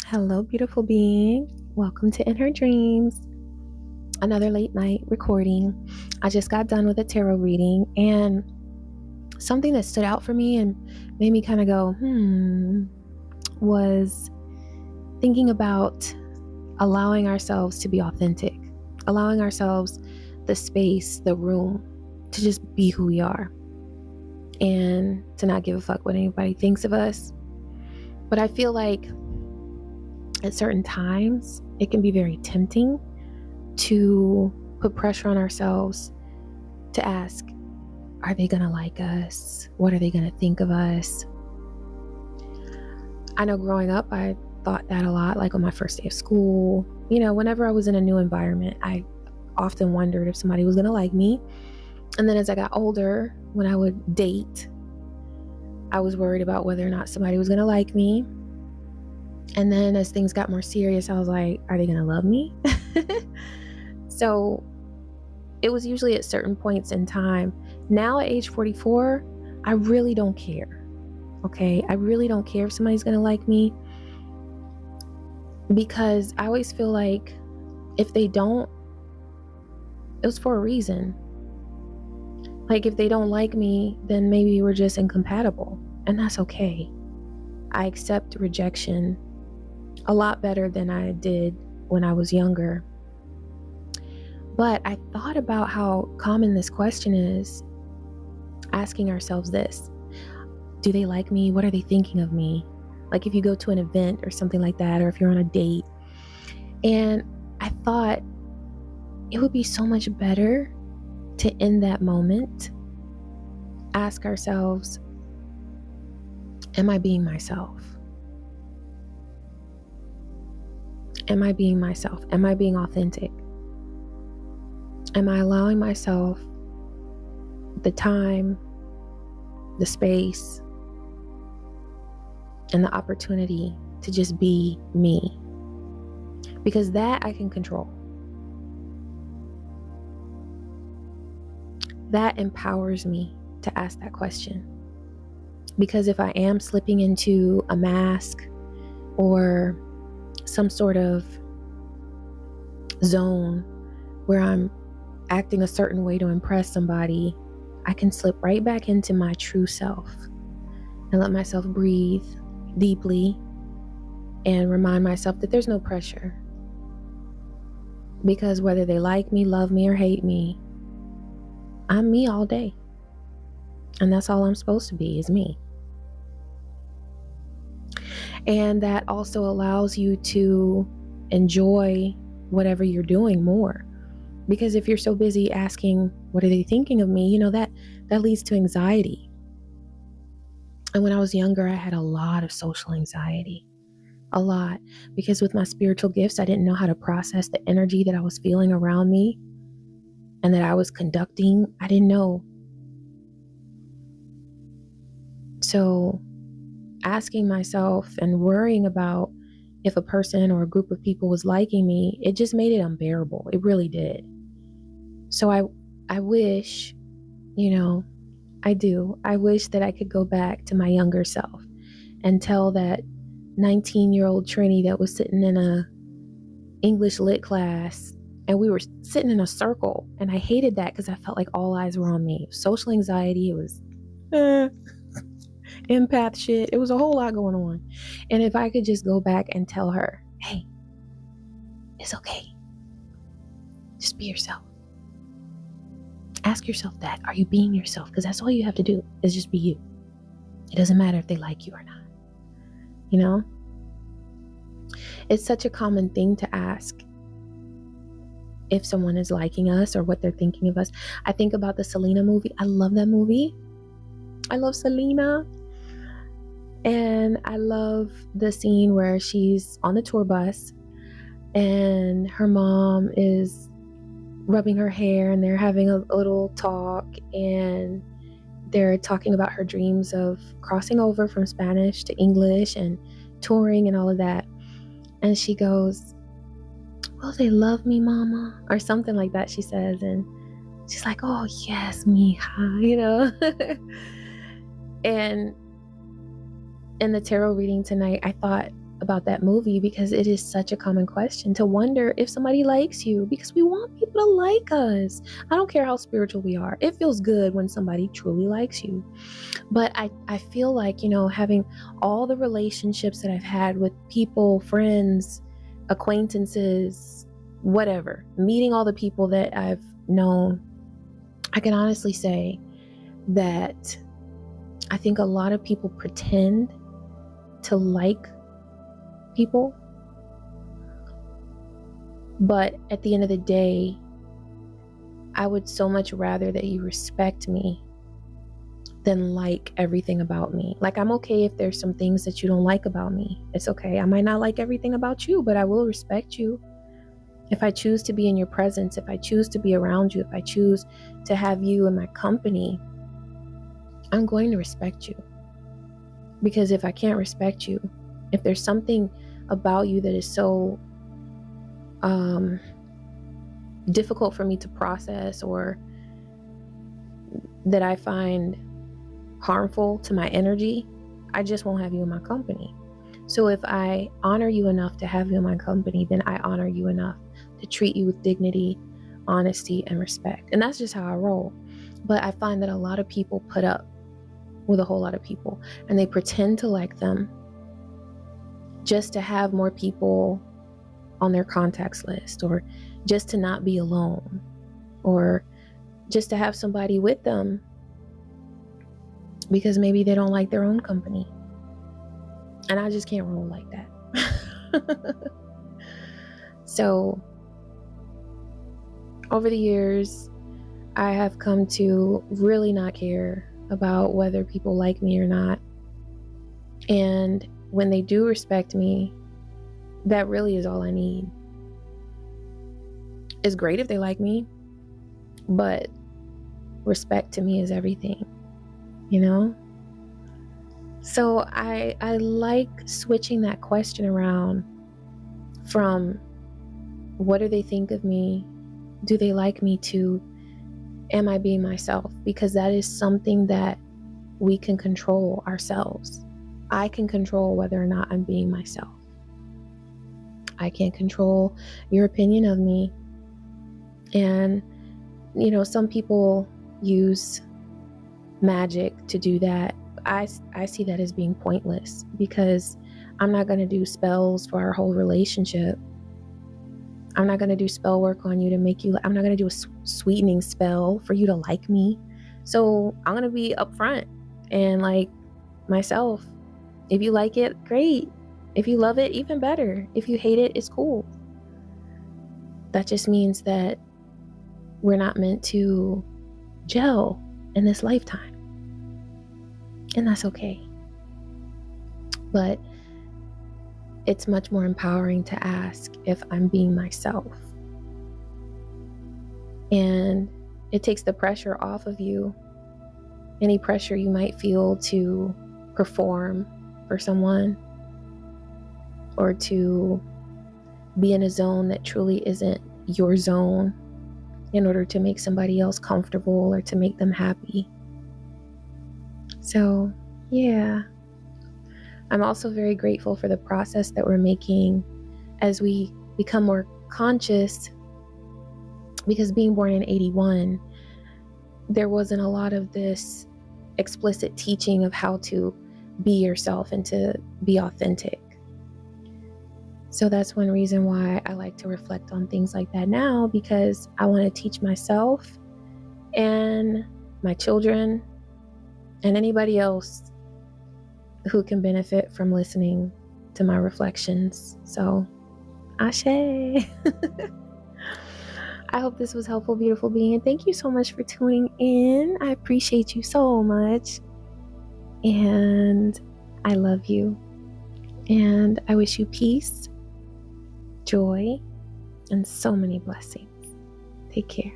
Hello, beautiful being. Welcome to In Her Dreams. Another late night recording. I just got done with a tarot reading, and something that stood out for me and made me kind of go, was thinking about allowing ourselves to be authentic, allowing ourselves the space, the room to just be who we are and to not give a fuck what anybody thinks of us. But I feel like at certain times, it can be very tempting to put pressure on ourselves to ask, are they going to like us? What are they going to think of us? I know growing up, I thought that a lot, like on my first day of school. Whenever I was in a new environment, I often wondered if somebody was going to like me. And then as I got older, when I would date, I was worried about whether or not somebody was going to like me. And then as things got more serious, I was like, are they going to love me? So it was usually at certain points in time. Now at age 44, I really don't care. Okay. I really don't care if somebody's going to like me, because I always feel like if they don't, it was for a reason. Like if they don't like me, then maybe we're just incompatible, and that's okay. I accept rejection a lot better than I did when I was younger. But I thought about how common this question is, asking ourselves this: do they like me? What are they thinking of me? Like if you go to an event or something like that, or if you're on a date. And I thought it would be so much better to, in that moment, ask ourselves, am I being myself? Am I being myself? Am I being authentic? Am I allowing myself the time, the space, and the opportunity to just be me? Because that I can control. That empowers me to ask that question. Because if I am slipping into a mask or some sort of zone where I'm acting a certain way to impress somebody, I can slip right back into my true self and let myself breathe deeply and remind myself that there's no pressure. Because whether they like me, love me, or hate me, I'm me all day. And that's all I'm supposed to be, is me. And that also allows you to enjoy whatever you're doing more. Because if you're so busy asking, what are they thinking of me? That leads to anxiety. And when I was younger, I had a lot of social anxiety. A lot. Because with my spiritual gifts, I didn't know how to process the energy that I was feeling around me and that I was conducting. I didn't know. So asking myself and worrying about if a person or a group of people was liking me, it just made it unbearable. It really did. So I wish, I wish that I could go back to my younger self and tell that 19-year-old Trini that was sitting in a English lit class and we were sitting in a circle, and I hated that because I felt like all eyes were on me. Social anxiety, it was empath shit. It was a whole lot going on. And if I could just go back and tell her, hey, it's okay. Just be yourself. Ask yourself that. Are you being yourself? Because that's all you have to do, is just be you. It doesn't matter if they like you or not. It's such a common thing to ask if someone is liking us or what they're thinking of us. I think about the Selena movie. I love that movie. I love Selena. And I love the scene where she's on the tour bus and her mom is rubbing her hair and they're having a little talk, and they're talking about her dreams of crossing over from Spanish to English and touring and all of that. And she goes, will they love me, mama? Or something like that, she says. And she's like, oh, yes, mija, And in the tarot reading tonight, I thought about that movie, because it is such a common question to wonder if somebody likes you, because we want people to like us. I don't care how spiritual we are. It feels good when somebody truly likes you. But I feel like, having all the relationships that I've had with people, friends, acquaintances, whatever, meeting all the people that I've known, I can honestly say that I think a lot of people pretend to like people, but at the end of the day, I would so much rather that you respect me than like everything about me. Like, I'm okay if there's some things that you don't like about me. It's okay. I might not like everything about you, but I will respect you. If I choose to be in your presence, if I choose to be around you, if I choose to have you in my company, I'm going to respect you. Because if I can't respect you, if there's something about you that is so difficult for me to process, or that I find harmful to my energy, I just won't have you in my company. So if I honor you enough to have you in my company, then I honor you enough to treat you with dignity, honesty, and respect. And that's just how I roll. But I find that a lot of people put up with a whole lot of people, and they pretend to like them just to have more people on their contacts list, or just to not be alone, or just to have somebody with them because maybe they don't like their own company. And I just can't roll like that. So over the years, I have come to really not care about whether people like me or not. And when they do respect me, that really is all I need. It's great if they like me, but respect to me is everything, So I like switching that question around from what do they think of me? Do they like me, to am I being myself? Because that is something that we can control ourselves. I can control whether or not I'm being myself. I can't control your opinion of me. And, some people use magic to do that. I see that as being pointless, because I'm not going to do spells for our whole relationship. I'm not going to do spell work on you to make you, I'm not going to do a sweetening spell for you to like me. So I'm going to be upfront and like myself. If you like it, great. If you love it, even better. If you hate it, it's cool. That just means that we're not meant to gel in this lifetime. And that's okay. But it's much more empowering to ask if I'm being myself. And it takes the pressure off of you. Any pressure you might feel to perform for someone, or to be in a zone that truly isn't your zone in order to make somebody else comfortable or to make them happy. So, yeah. I'm also very grateful for the process that we're making as we become more conscious, because being born in 81, there wasn't a lot of this explicit teaching of how to be yourself and to be authentic. So that's one reason why I like to reflect on things like that now, because I want to teach myself and my children and anybody else who can benefit from listening to my reflections. So, ashe. I hope this was helpful, beautiful being. And thank you so much for tuning in. I appreciate you so much. And I love you. And I wish you peace, joy, and so many blessings. Take care.